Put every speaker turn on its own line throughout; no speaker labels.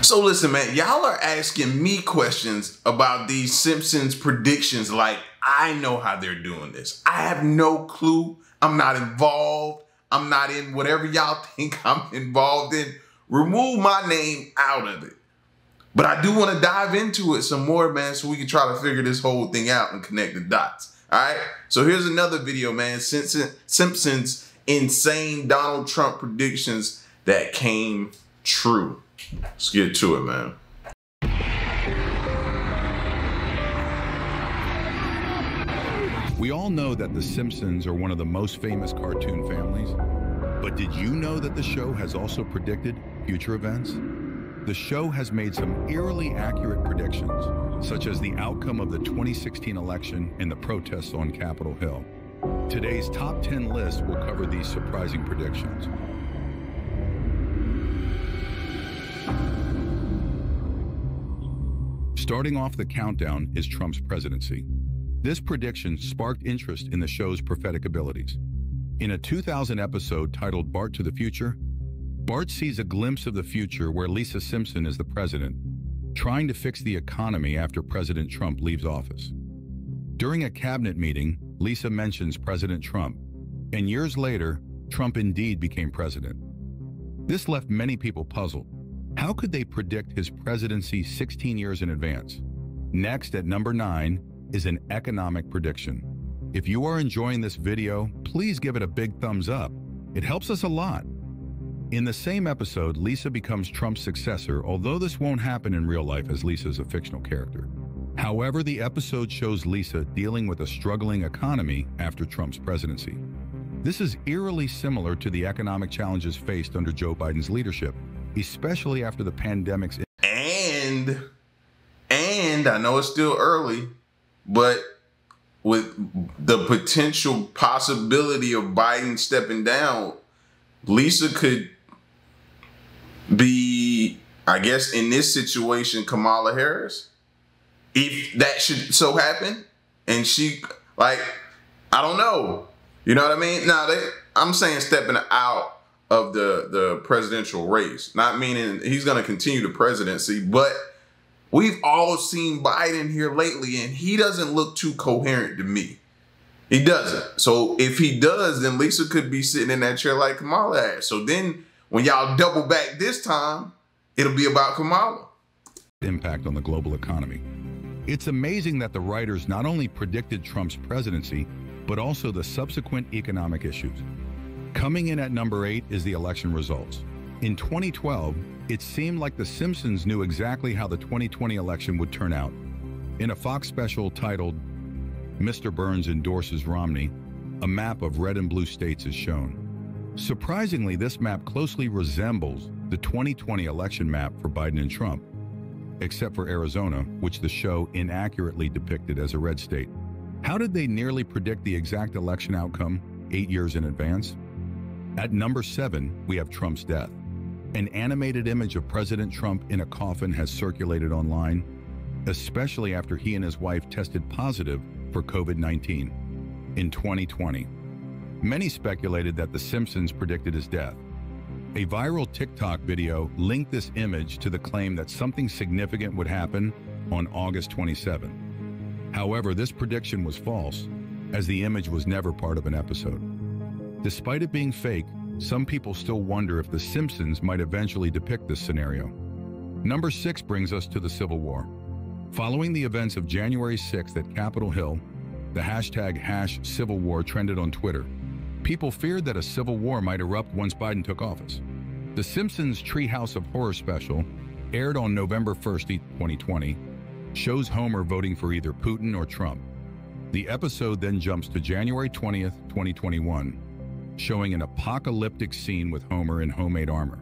So listen, man, y'all are asking me questions about these Simpsons predictions like I know how they're doing this. I have no clue. I'm not involved. I'm not in whatever y'all think I'm involved in. Remove my name out of it. But I do want to dive into it some more, man, so we can try to figure this whole thing out and connect the dots. All right? So here's another video, man. Simpsons insane Donald Trump predictions that came true. Let's get to it, man.
We all know that the Simpsons are one of the most famous cartoon families, but did you know that the show has also predicted future events? The show has made some eerily accurate predictions, such as the outcome of the 2016 election and the protests on Capitol Hill. Today's top 10 list will cover these surprising predictions. Starting off the countdown is Trump's presidency. This prediction sparked interest in the show's prophetic abilities. In a 2000 episode titled Bart to the Future, Bart sees a glimpse of the future where Lisa Simpson is the president, trying to fix the economy after President Trump leaves office. During a cabinet meeting, Lisa mentions President Trump, and years later, Trump indeed became president. This left many people puzzled. How could they predict his presidency 16 years in advance? Next, at number 9, is an economic prediction. If you are enjoying this video, please give it a big thumbs up. It helps us a lot. In the same episode, Lisa becomes Trump's successor, although this won't happen in real life as Lisa is a fictional character. However, the episode shows Lisa dealing with a struggling economy after Trump's presidency. This is eerily similar to the economic challenges faced under Joe Biden's leadership, especially after the pandemic's.
And I know it's still early, but with the potential possibility of Biden stepping down, Lisa could be, I guess, in this situation, Kamala Harris. If that should so happen, and she, like, I don't know. You know what I mean? Now, I'm saying stepping out of the presidential race, not meaning he's going to continue the presidency, but we've all seen Biden here lately, and he doesn't look too coherent to me. He doesn't. So if he does, then Lisa could be sitting in that chair like Kamala has. So then when y'all double back this time, it'll be about Kamala.
Impact on the global economy. It's amazing that the writers not only predicted Trump's presidency, but also the subsequent economic issues. Coming in at number 8 is the election results. In 2012, it seemed like The Simpsons knew exactly how the 2020 election would turn out. In a Fox special titled Mr. Burns Endorses Romney, a map of red and blue states is shown. Surprisingly, this map closely resembles the 2020 election map for Biden and Trump, except for Arizona, which the show inaccurately depicted as a red state. How did they nearly predict the exact election outcome 8 years in advance? At number 7, we have Trump's death. An animated image of President Trump in a coffin has circulated online, especially after he and his wife tested positive for COVID-19 in 2020. Many speculated that The Simpsons predicted his death. A viral TikTok video linked this image to the claim that something significant would happen on August 27. However, this prediction was false, as the image was never part of an episode. Despite it being fake, some people still wonder if The Simpsons might eventually depict this scenario. Number 6 brings us to the Civil War. Following the events of January 6th at Capitol Hill, the hashtag #CivilWar trended on Twitter. People feared that a civil war might erupt once Biden took office. The Simpsons Treehouse of Horror special, aired on November 1st, 2020, shows Homer voting for either Putin or Trump. The episode then jumps to January 20th, 2021, showing an apocalyptic scene with Homer in homemade armor.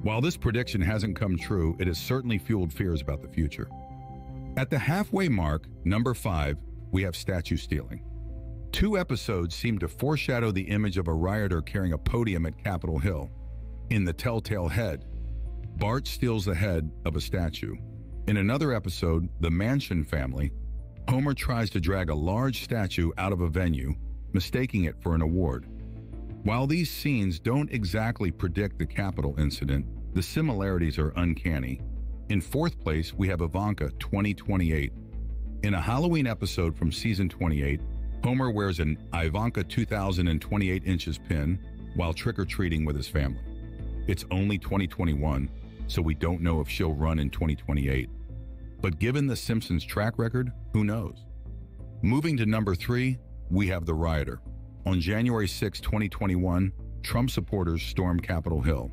While this prediction hasn't come true, it has certainly fueled fears about the future. At the halfway mark, number 5, we have statue stealing. 2 episodes seem to foreshadow the image of a rioter carrying a podium at Capitol Hill. In The Telltale Head, Bart steals the head of a statue. In another episode, The Mansion Family, Homer tries to drag a large statue out of a venue, mistaking it for an award. While these scenes don't exactly predict the Capitol incident, the similarities are uncanny. In fourth place, we have Ivanka 2028. In a Halloween episode from season 28, Homer wears an Ivanka 2028 inches pin while trick-or-treating with his family. It's only 2021, so we don't know if she'll run in 2028. But given the Simpsons track record, who knows? Moving to number 3, we have the rioter. On January 6, 2021, Trump supporters stormed Capitol Hill.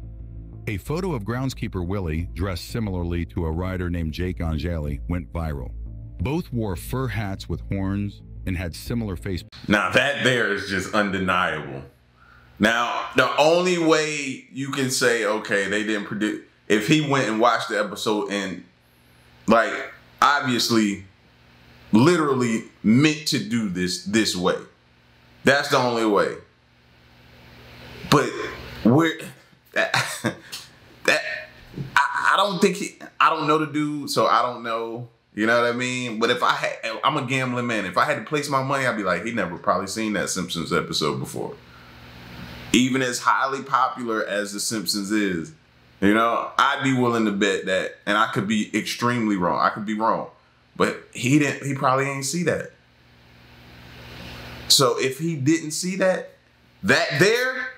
A photo of groundskeeper Willie, dressed similarly to a rioter named Jake Angeli, went viral. Both wore fur hats with horns and had similar face.
Now that there is just undeniable. Now, the only way you can say, okay, they didn't predict, if he went and watched the episode and, like, obviously, literally meant to do this way. That's the only way. But I don't think I don't know the dude, so I don't know. You know what I mean? But if I'm a gambling man. If I had to place my money, I'd be like, he never probably seen that Simpsons episode before. Even as highly popular as the Simpsons is, you know, I'd be willing to bet that, and I could be extremely wrong. I could be wrong, but he probably ain't see that. So if he didn't see that there,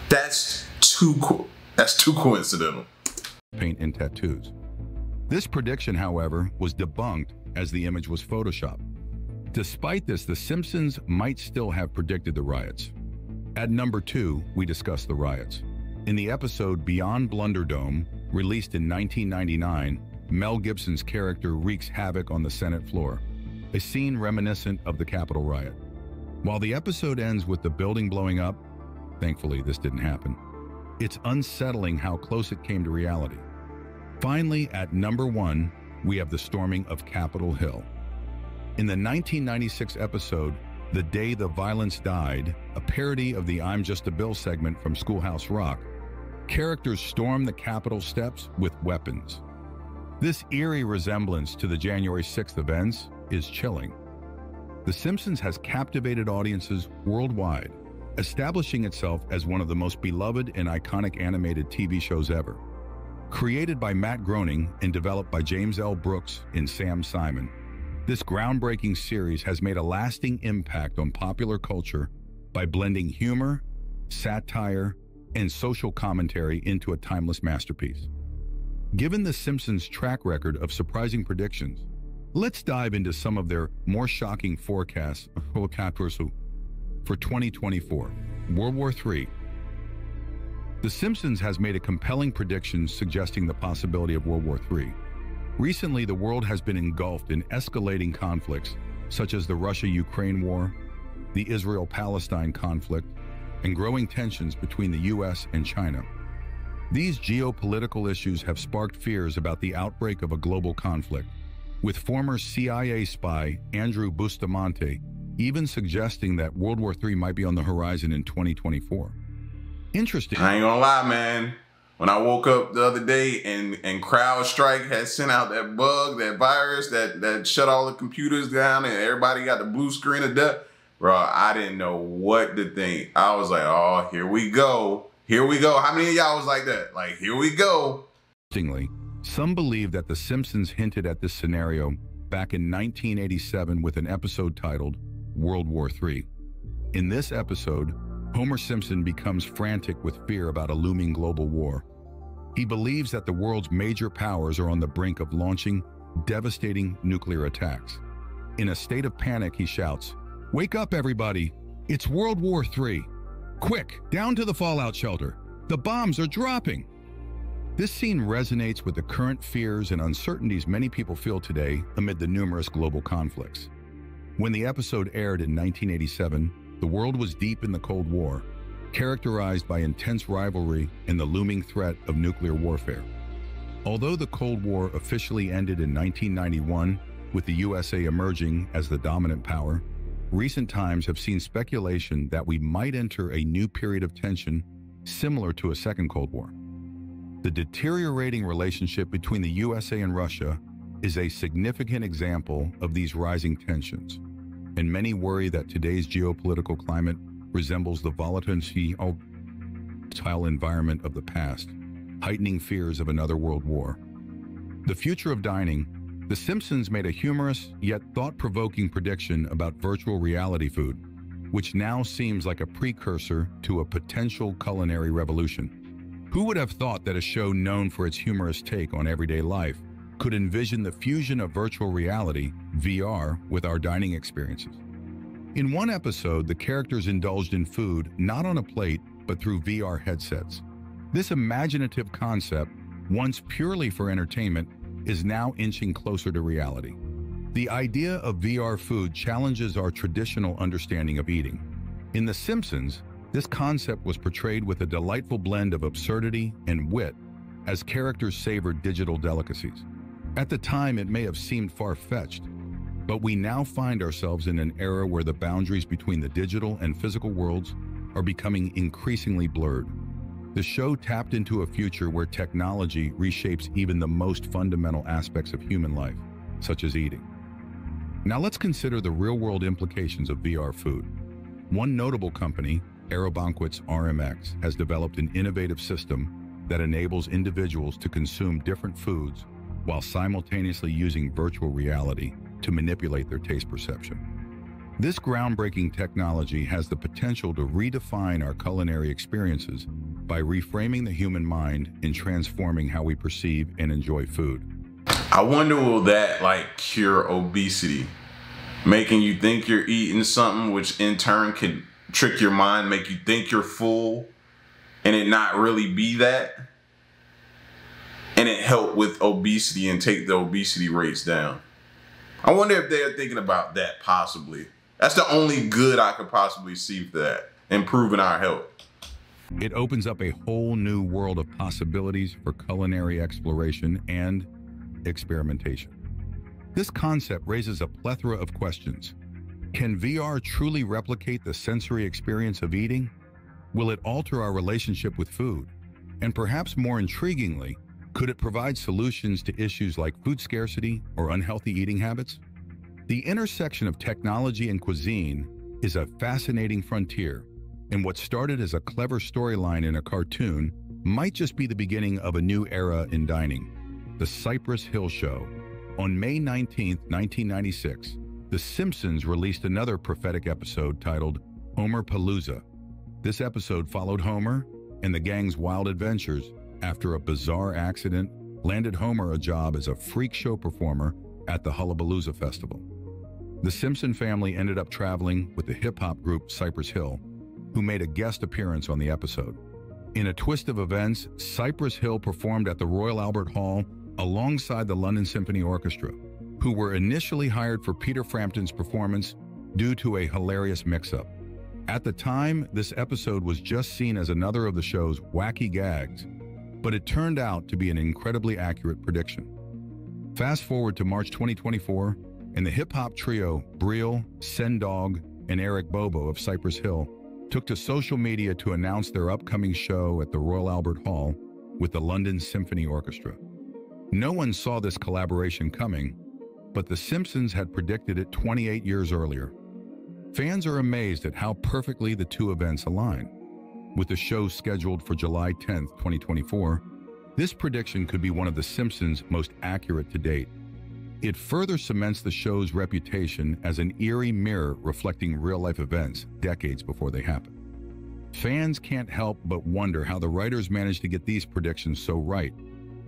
that's too coincidental.
Paint and tattoos. This prediction, however, was debunked as the image was photoshopped. Despite this, The Simpsons might still have predicted the riots. At number 2, we discuss the riots. In the episode Beyond Blunderdome, released in 1999, Mel Gibson's character wreaks havoc on the Senate floor, a scene reminiscent of the Capitol riot. While the episode ends with the building blowing up, thankfully this didn't happen, it's unsettling how close it came to reality. Finally, at number 1, we have the storming of Capitol Hill. In the 1996 episode, The Day the Violence Died, a parody of the I'm Just a Bill segment from Schoolhouse Rock, characters storm the Capitol steps with weapons. This eerie resemblance to the January 6th events is chilling. The Simpsons has captivated audiences worldwide, establishing itself as one of the most beloved and iconic animated TV shows ever. Created by Matt Groening and developed by James L. Brooks and Sam Simon, this groundbreaking series has made a lasting impact on popular culture by blending humor, satire, and social commentary into a timeless masterpiece. Given The Simpsons' track record of surprising predictions, let's dive into some of their more shocking forecasts for 2024. World War III. The Simpsons has made a compelling prediction suggesting the possibility of World War III. Recently, the world has been engulfed in escalating conflicts, such as the Russia-Ukraine war, the Israel-Palestine conflict, and growing tensions between the U.S. and China. These geopolitical issues have sparked fears about the outbreak of a global conflict, with former CIA spy Andrew Bustamante even suggesting that World War III might be on the horizon in 2024. Interesting.
I ain't gonna lie, man. When I woke up the other day and CrowdStrike had sent out that bug, that virus that shut all the computers down and everybody got the blue screen of death, bro, I didn't know what to think. I was like, oh, here we go. Here we go. How many of y'all was like that? Like, here we go.
Interestingly, some believe that The Simpsons hinted at this scenario back in 1987 with an episode titled World War III. In this episode, Homer Simpson becomes frantic with fear about a looming global war. He believes that the world's major powers are on the brink of launching devastating nuclear attacks. In a state of panic, he shouts, "Wake up, everybody! It's World War III! Quick, down to the fallout shelter! The bombs are dropping!" This scene resonates with the current fears and uncertainties many people feel today amid the numerous global conflicts. When the episode aired in 1987, the world was deep in the Cold War, characterized by intense rivalry and the looming threat of nuclear warfare. Although the Cold War officially ended in 1991, with the USA emerging as the dominant power, recent times have seen speculation that we might enter a new period of tension similar to a second Cold War. The deteriorating relationship between the USA and Russia is a significant example of these rising tensions, and many worry that today's geopolitical climate resembles the volatile environment of the past, heightening fears of another world war. The future of dining, The Simpsons made a humorous yet thought-provoking prediction about virtual reality food, which now seems like a precursor to a potential culinary revolution. Who would have thought that a show known for its humorous take on everyday life could envision the fusion of virtual reality, VR, with our dining experiences? In one episode, the characters indulged in food not on a plate, but through VR headsets. This imaginative concept, once purely for entertainment, is now inching closer to reality. The idea of VR food challenges our traditional understanding of eating. In The Simpsons, this concept was portrayed with a delightful blend of absurdity and wit as characters savored digital delicacies. At the time, it may have seemed far-fetched, but we now find ourselves in an era where the boundaries between the digital and physical worlds are becoming increasingly blurred. The show tapped into a future where technology reshapes even the most fundamental aspects of human life, such as eating. Now let's consider the real-world implications of VR food. One notable company, AeroBanquet's RMX, has developed an innovative system that enables individuals to consume different foods while simultaneously using virtual reality to manipulate their taste perception. This groundbreaking technology has the potential to redefine our culinary experiences by reframing the human mind and transforming how we perceive and enjoy food.
I wonder, will that cure obesity? Making you think you're eating something, which in turn could trick your mind, make you think you're full, and it not really be that? And it help with obesity and take the obesity rates down. I wonder if they're thinking about that possibly. That's the only good I could possibly see for that, improving our health.
It opens up a whole new world of possibilities for culinary exploration and experimentation. This concept raises a plethora of questions. Can VR truly replicate the sensory experience of eating? Will it alter our relationship with food? And perhaps more intriguingly, could it provide solutions to issues like food scarcity or unhealthy eating habits? The intersection of technology and cuisine is a fascinating frontier, and what started as a clever storyline in a cartoon might just be the beginning of a new era in dining. The Cypress Hill Show. On May 19, 1996, The Simpsons released another prophetic episode titled Homer Palooza. This episode followed Homer and the gang's wild adventures after a bizarre accident landed Homer a job as a freak show performer at the Hullabalooza Festival. The Simpson family ended up traveling with the hip-hop group Cypress Hill, who made a guest appearance on the episode. In a twist of events, Cypress Hill performed at the Royal Albert Hall alongside the London Symphony Orchestra, who were initially hired for Peter Frampton's performance due to a hilarious mix-up. At the time, this episode was just seen as another of the show's wacky gags, but it turned out to be an incredibly accurate prediction. Fast forward to March 2024, and the hip-hop trio Briel, Sendog, and Eric Bobo of Cypress Hill took to social media to announce their upcoming show at the Royal Albert Hall with the London Symphony Orchestra. No one saw this collaboration coming, but The Simpsons had predicted it 28 years earlier. Fans are amazed at how perfectly the two events align. With the show scheduled for July 10, 2024, this prediction could be one of The Simpsons' most accurate to date. It further cements the show's reputation as an eerie mirror reflecting real-life events decades before they happen. Fans can't help but wonder how the writers managed to get these predictions so right,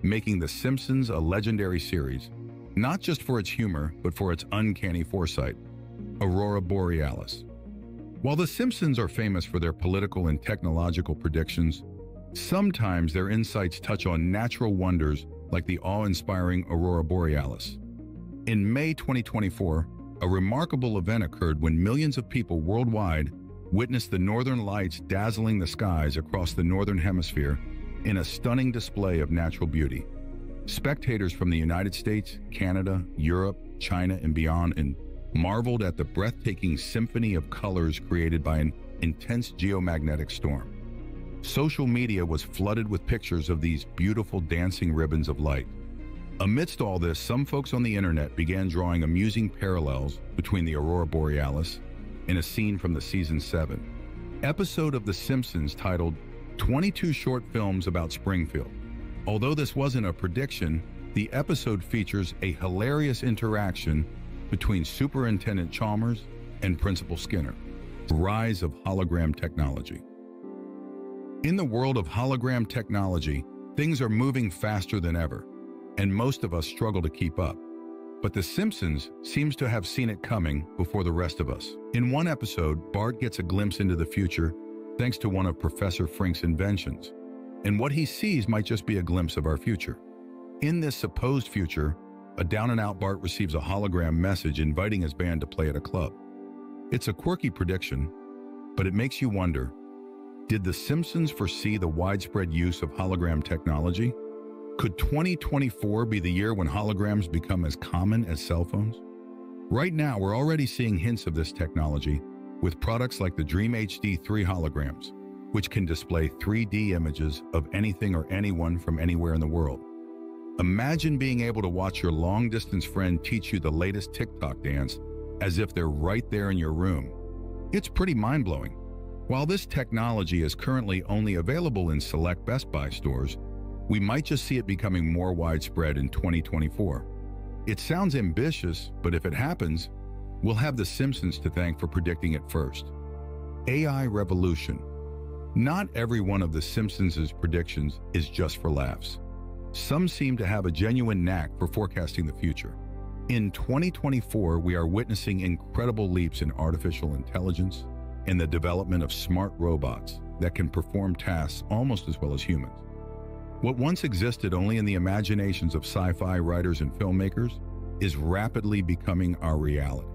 making The Simpsons a legendary series, not just for its humor, but for its uncanny foresight. Aurora Borealis. While The Simpsons are famous for their political and technological predictions, sometimes their insights touch on natural wonders like the awe-inspiring Aurora Borealis. In May 2024, a remarkable event occurred when millions of people worldwide witnessed the northern lights dazzling the skies across the northern hemisphere in a stunning display of natural beauty. Spectators from the United States, Canada, Europe, China, and beyond marveled at the breathtaking symphony of colors created by an intense geomagnetic storm. Social media was flooded with pictures of these beautiful dancing ribbons of light. Amidst all this, some folks on the internet began drawing amusing parallels between the Aurora Borealis and a scene from the Season 7 episode of The Simpsons titled 22 Short Films About Springfield. Although this wasn't a prediction, the episode features a hilarious interaction between Superintendent Chalmers and Principal Skinner. The rise of hologram technology. In the world of hologram technology, things are moving faster than ever, and most of us struggle to keep up. But The Simpsons seems to have seen it coming before the rest of us. In one episode, Bart gets a glimpse into the future thanks to one of Professor Frink's inventions, and what he sees might just be a glimpse of our future. In this supposed future, a down-and-out Bart receives a hologram message inviting his band to play at a club. It's a quirky prediction, but it makes you wonder, did The Simpsons foresee the widespread use of hologram technology? Could 2024 be the year when holograms become as common as cell phones? Right now, we're already seeing hints of this technology with products like the Dream HD 3 holograms, which can display 3D images of anything or anyone from anywhere in the world. Imagine being able to watch your long-distance friend teach you the latest TikTok dance as if they're right there in your room. It's pretty mind-blowing. While this technology is currently only available in select Best Buy stores, we might just see it becoming more widespread in 2024. It sounds ambitious, but if it happens, we'll have The Simpsons to thank for predicting it first. AI revolution. Not every one of The Simpsons' predictions is just for laughs. Some seem to have a genuine knack for forecasting the future. In 2024, we are witnessing incredible leaps in artificial intelligence and the development of smart robots that can perform tasks almost as well as humans. What once existed only in the imaginations of sci-fi writers and filmmakers is rapidly becoming our reality.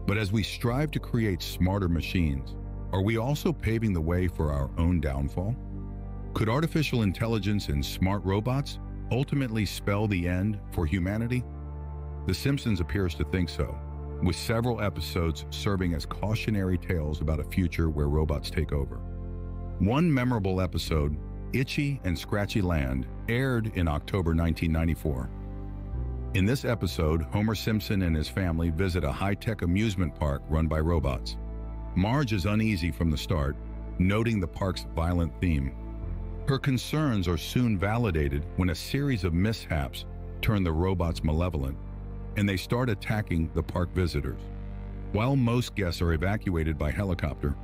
But as we strive to create smarter machines, are we also paving the way for our own downfall? Could artificial intelligence and smart robots ultimately spell the end for humanity? The Simpsons appears to think so, with several episodes serving as cautionary tales about a future where robots take over. One memorable episode, Itchy and Scratchy Land, aired in October 1994. In this episode, Homer Simpson and his family visit a high-tech amusement park run by robots. Marge is uneasy from the start, noting the park's violent theme. Her concerns are soon validated when a series of mishaps turn the robots malevolent, and they start attacking the park visitors. While most guests are evacuated by helicopter,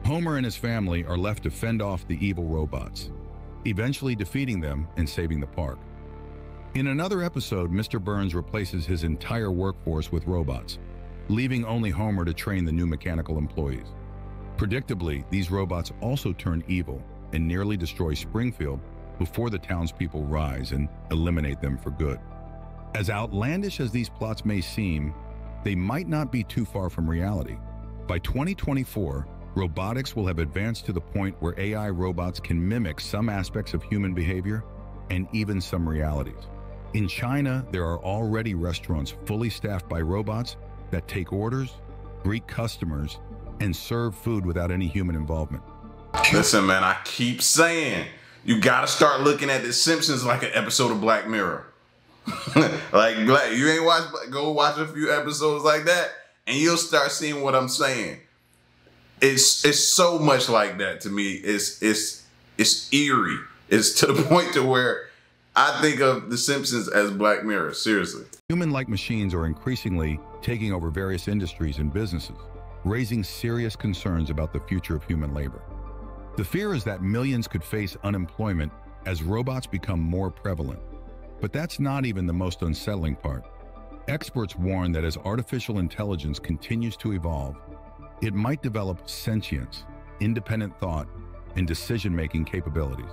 Homer and his family are left to fend off the evil robots, eventually defeating them and saving the park. In another episode, Mr. Burns replaces his entire workforce with robots, leaving only Homer to train the new mechanical employees. Predictably, these robots also turn evil and nearly destroy Springfield before the townspeople rise and eliminate them for good. As outlandish as these plots may seem, they might not be too far from reality. By 2024, robotics will have advanced to the point where AI robots can mimic some aspects of human behavior and even some realities. In China, there are already restaurants fully staffed by robots that take orders, greet customers, and serve food without any human involvement.
Listen, man, I keep saying, you gotta start looking at The Simpsons like an episode of Black Mirror. You ain't go watch a few episodes like that, and you'll start seeing what I'm saying. It's so much like that to me. It's eerie. It's to the point to where I think of The Simpsons as Black Mirror, seriously.
Human-like machines are increasingly taking over various industries and businesses, raising serious concerns about the future of human labor. The fear is that millions could face unemployment as robots become more prevalent. But that's not even the most unsettling part. Experts warn that as artificial intelligence continues to evolve, it might develop sentience, independent thought, and decision-making capabilities.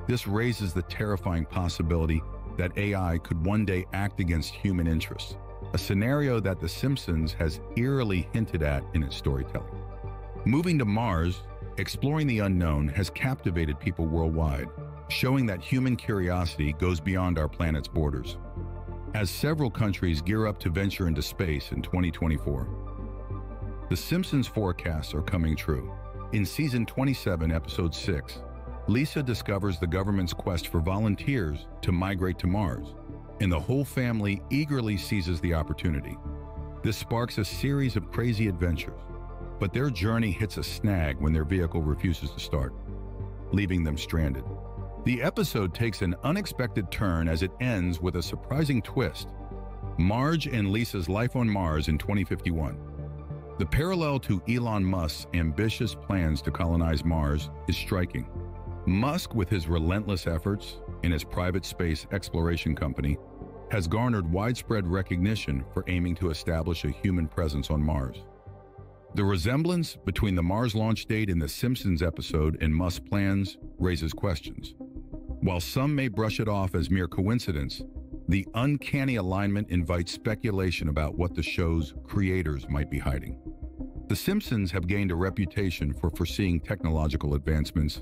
This raises the terrifying possibility that AI could one day act against human interests, a scenario that The Simpsons has eerily hinted at in its storytelling. Moving to Mars, exploring the unknown has captivated people worldwide, showing that human curiosity goes beyond our planet's borders. As several countries gear up to venture into space in 2024, The Simpsons forecasts are coming true. In Season 27, Episode 6, Lisa discovers the government's quest for volunteers to migrate to Mars, and the whole family eagerly seizes the opportunity. This sparks a series of crazy adventures, but their journey hits a snag when their vehicle refuses to start, leaving them stranded. The episode takes an unexpected turn as it ends with a surprising twist: Marge and Lisa's life on Mars in 2051. The parallel to Elon Musk's ambitious plans to colonize Mars is striking. Musk, with his relentless efforts in his private space exploration company, has garnered widespread recognition for aiming to establish a human presence on Mars. The resemblance between the Mars launch date in the Simpsons episode and Musk's plans raises questions. While some may brush it off as mere coincidence, the uncanny alignment invites speculation about what the show's creators might be hiding. The Simpsons have gained a reputation for foreseeing technological advancements,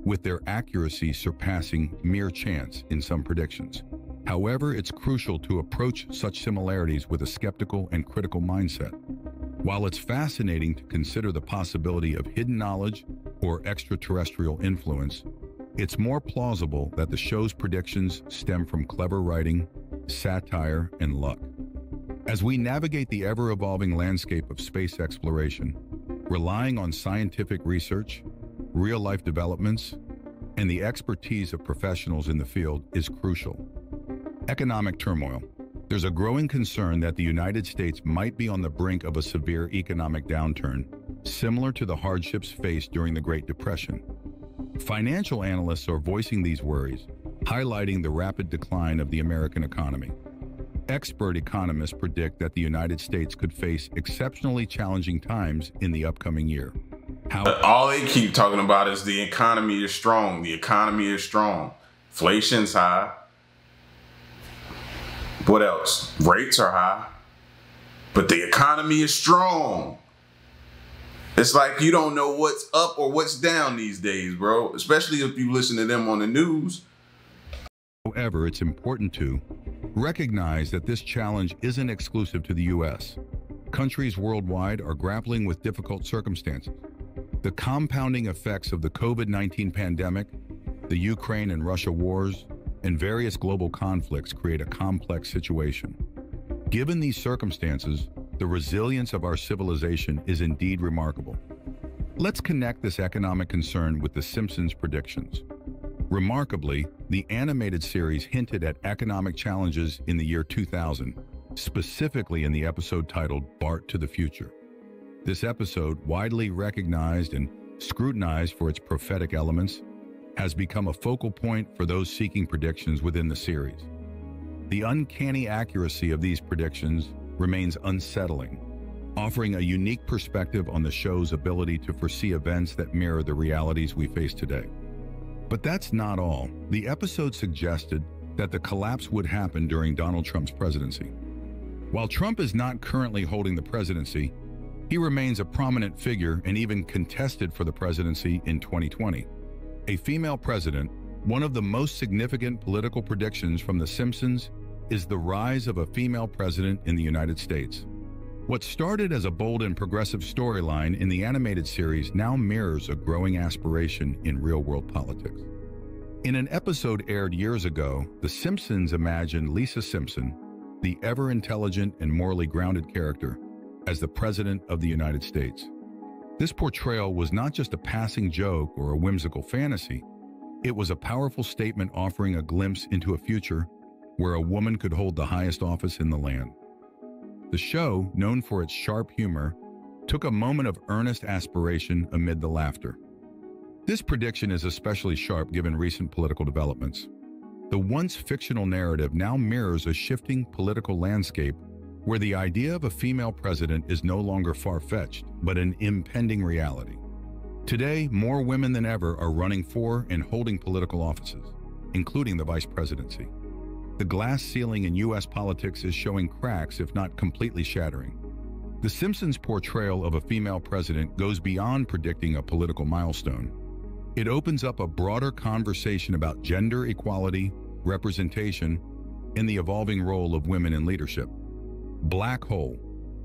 with their accuracy surpassing mere chance in some predictions. However, it's crucial to approach such similarities with a skeptical and critical mindset. While it's fascinating to consider the possibility of hidden knowledge or extraterrestrial influence, it's more plausible that the show's predictions stem from clever writing, satire, and luck. As we navigate the ever-evolving landscape of space exploration, relying on scientific research, real-life developments, and the expertise of professionals in the field is crucial. Economic turmoil. There's a growing concern that the United States might be on the brink of a severe economic downturn, similar to the hardships faced during the Great Depression. Financial analysts are voicing these worries, highlighting the rapid decline of the American economy. Expert economists predict that the United States could face exceptionally challenging times in the upcoming year.
All they keep talking about is the economy is strong. The economy is strong. Inflation's high. What else? Rates are high. But the economy is strong. It's like you don't know what's up or what's down these days, bro. Especially if you listen to them on the news.
However, it's important to recognize that this challenge isn't exclusive to the U.S. Countries worldwide are grappling with difficult circumstances. The compounding effects of the COVID-19 pandemic, the Ukraine and Russia wars, and various global conflicts create a complex situation. Given these circumstances, the resilience of our civilization is indeed remarkable. Let's connect this economic concern with the Simpsons predictions. Remarkably, the animated series hinted at economic challenges in the year 2000, specifically in the episode titled Bart to the Future. This episode, widely recognized and scrutinized for its prophetic elements, has become a focal point for those seeking predictions within the series. The uncanny accuracy of these predictions remains unsettling, offering a unique perspective on the show's ability to foresee events that mirror the realities we face today. But that's not all. The episode suggested that the collapse would happen during Donald Trump's presidency. While Trump is not currently holding the presidency, he remains a prominent figure and even contested for the presidency in 2020. A female president, one of the most significant political predictions from The Simpsons, is the rise of a female president in the United States. What started as a bold and progressive storyline in the animated series now mirrors a growing aspiration in real-world politics. In an episode aired years ago, The Simpsons imagined Lisa Simpson, the ever-intelligent and morally grounded character, as the President of the United States. This portrayal was not just a passing joke or a whimsical fantasy. It was a powerful statement offering a glimpse into a future where a woman could hold the highest office in the land. The show, known for its sharp humor, took a moment of earnest aspiration amid the laughter. This prediction is especially sharp given recent political developments. The once fictional narrative now mirrors a shifting political landscape where the idea of a female president is no longer far-fetched, but an impending reality. Today, more women than ever are running for and holding political offices, including the vice presidency. The glass ceiling in U.S. politics is showing cracks, if not completely shattering. The Simpsons' portrayal of a female president goes beyond predicting a political milestone. It opens up a broader conversation about gender equality, representation, and the evolving role of women in leadership. Black hole.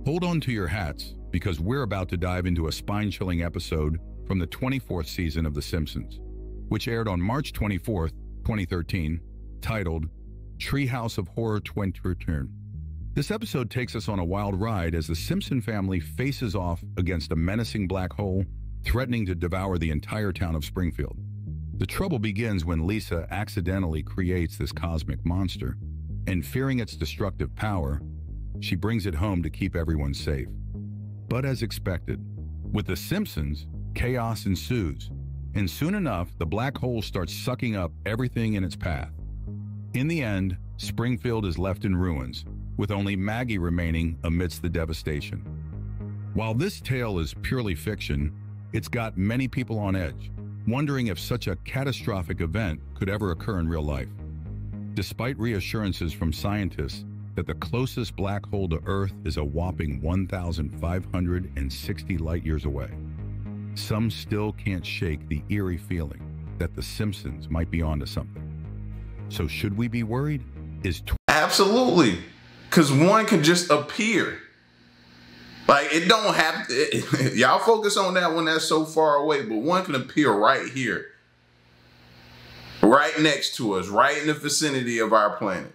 Hold on to your hats, because we're about to dive into a spine-chilling episode from the 24th season of The Simpsons, which aired on March 24th, 2013, titled Treehouse of Horror 2013. This episode takes us on a wild ride as the Simpson family faces off against a menacing black hole threatening to devour the entire town of Springfield. The trouble begins when Lisa accidentally creates this cosmic monster, and fearing its destructive power, she brings it home to keep everyone safe. But as expected, with The Simpsons, chaos ensues, and soon enough, the black hole starts sucking up everything in its path. In the end, Springfield is left in ruins, with only Maggie remaining amidst the devastation. While this tale is purely fiction, it's got many people on edge, wondering if such a catastrophic event could ever occur in real life. Despite reassurances from scientists that the closest black hole to Earth is a whopping 1,560 light-years away, some still can't shake the eerie feeling that The Simpsons might be onto something. So should we be worried?
Absolutely, because one could just appear. Like, it don't have to, y'all focus on that when that's so far away, but one can appear right here, right next to us, right in the vicinity of our planet.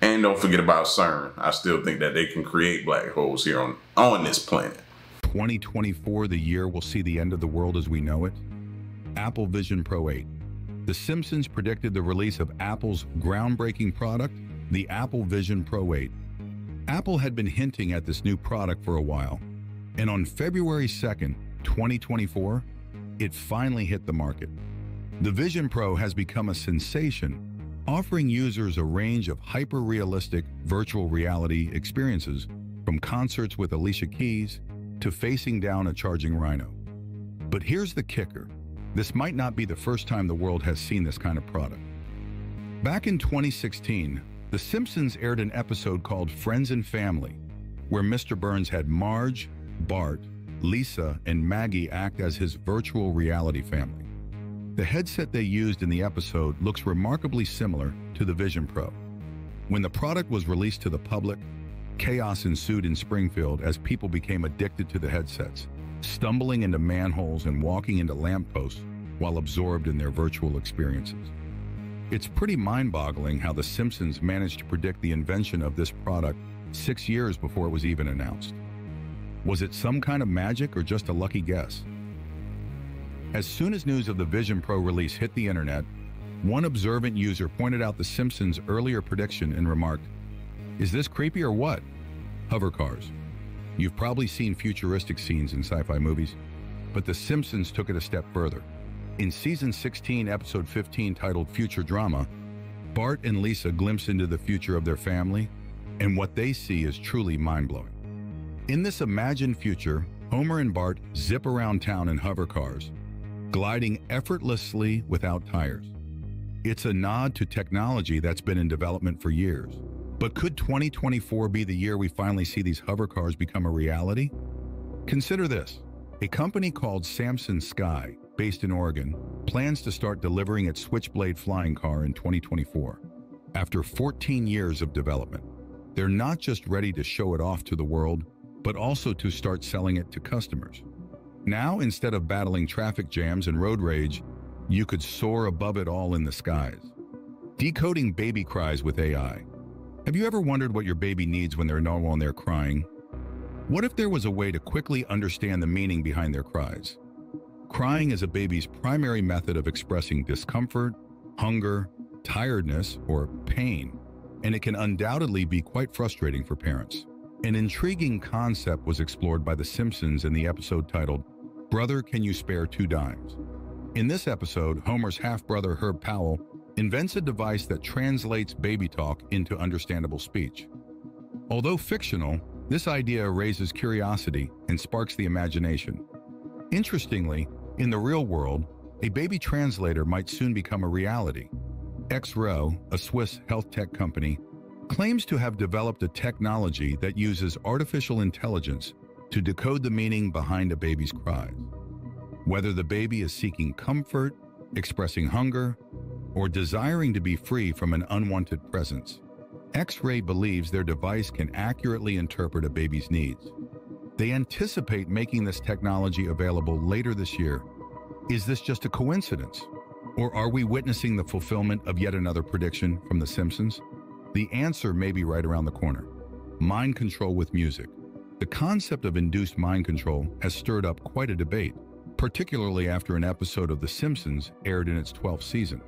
And don't forget about CERN. I still think that they can create black holes here on this planet.
2024, the year we'll see the end of the world as we know it. Apple Vision Pro 8. The Simpsons predicted the release of Apple's groundbreaking product, the Apple Vision Pro 8. Apple had been hinting at this new product for a while, and on February 2nd, 2024, it finally hit the market. The Vision Pro has become a sensation, offering users a range of hyper-realistic virtual reality experiences, from concerts with Alicia Keys to facing down a charging rhino. But here's the kicker. This might not be the first time the world has seen this kind of product. Back in 2016, The Simpsons aired an episode called Friends and Family, where Mr. Burns had Marge, Bart, Lisa, and Maggie act as his virtual reality family. The headset they used in the episode looks remarkably similar to the Vision Pro. When the product was released to the public, chaos ensued in Springfield as people became addicted to the headsets, stumbling into manholes and walking into lampposts while absorbed in their virtual experiences. It's pretty mind-boggling how The Simpsons managed to predict the invention of this product 6 years before it was even announced. Was it some kind of magic or just a lucky guess? As soon as news of the Vision Pro release hit the internet, one observant user pointed out The Simpsons' earlier prediction and remarked, "Is this creepy or what?" Hover cars. You've probably seen futuristic scenes in sci-fi movies, but The Simpsons took it a step further. In Season 16, Episode 15, titled Future Drama, Bart and Lisa glimpse into the future of their family, and what they see is truly mind-blowing. In this imagined future, Homer and Bart zip around town in hover cars, gliding effortlessly without tires. It's a nod to technology that's been in development for years. But could 2024 be the year we finally see these hover cars become a reality? Consider this. A company called Samson Sky, based in Oregon, plans to start delivering its Switchblade flying car in 2024. After 14 years of development, they're not just ready to show it off to the world, but also to start selling it to customers. Now, instead of battling traffic jams and road rage, you could soar above it all in the skies. Decoding baby cries with AI. Have you ever wondered what your baby needs when they're normal and they're crying? What if there was a way to quickly understand the meaning behind their cries? Crying is a baby's primary method of expressing discomfort, hunger, tiredness, or pain, and it can undoubtedly be quite frustrating for parents. An intriguing concept was explored by The Simpsons in the episode titled, "Brother, Can You Spare 2 Dimes?" In this episode, Homer's half-brother Herb Powell invents a device that translates baby talk into understandable speech. Although fictional, this idea raises curiosity and sparks the imagination. Interestingly, in the real world, a baby translator might soon become a reality. XRO, a Swiss health tech company, claims to have developed a technology that uses artificial intelligence to decode the meaning behind a baby's cries. Whether the baby is seeking comfort, expressing hunger, or desiring to be free from an unwanted presence, X-Ray believes their device can accurately interpret a baby's needs. They anticipate making this technology available later this year. Is this just a coincidence? Or are we witnessing the fulfillment of yet another prediction from The Simpsons? The answer may be right around the corner. Mind control with music. The concept of induced mind control has stirred up quite a debate. particularly after an episode of The Simpsons aired in its 12th season.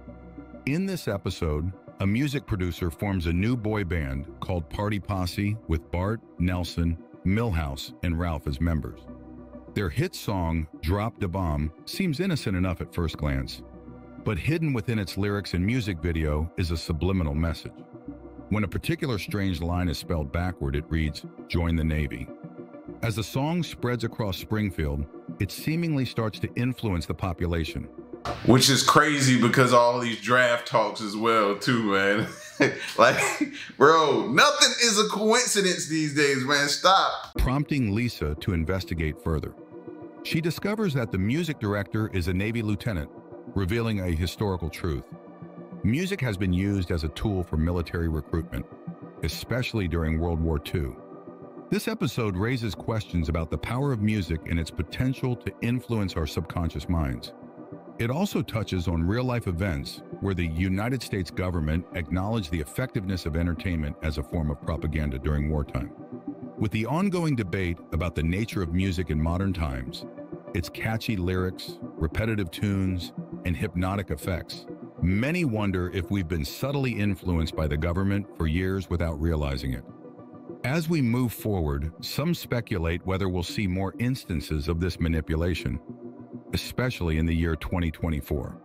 In this episode, a music producer forms a new boy band called Party Posse with Bart, Nelson, Milhouse, and Ralph as members. Their hit song, Drop da Bomb, seems innocent enough at first glance, but hidden within its lyrics and music video is a subliminal message. When a particular strange line is spelled backward, it reads, "Join the Navy." As the song spreads across Springfield, it seemingly starts to influence the population.
Which is crazy because all these draft talks as well, too, man. Like, bro, nothing is a coincidence these days, man. Stop.
Prompting Lisa to investigate further. She discovers that the music director is a Navy lieutenant, revealing a historical truth. Music has been used as a tool for military recruitment, especially during World War II. This episode raises questions about the power of music and its potential to influence our subconscious minds. It also touches on real-life events where the United States government acknowledged the effectiveness of entertainment as a form of propaganda during wartime. With the ongoing debate about the nature of music in modern times, its catchy lyrics, repetitive tunes, and hypnotic effects, many wonder if we've been subtly influenced by the government for years without realizing it. As we move forward, some speculate whether we'll see more instances of this manipulation, especially in the year 2024.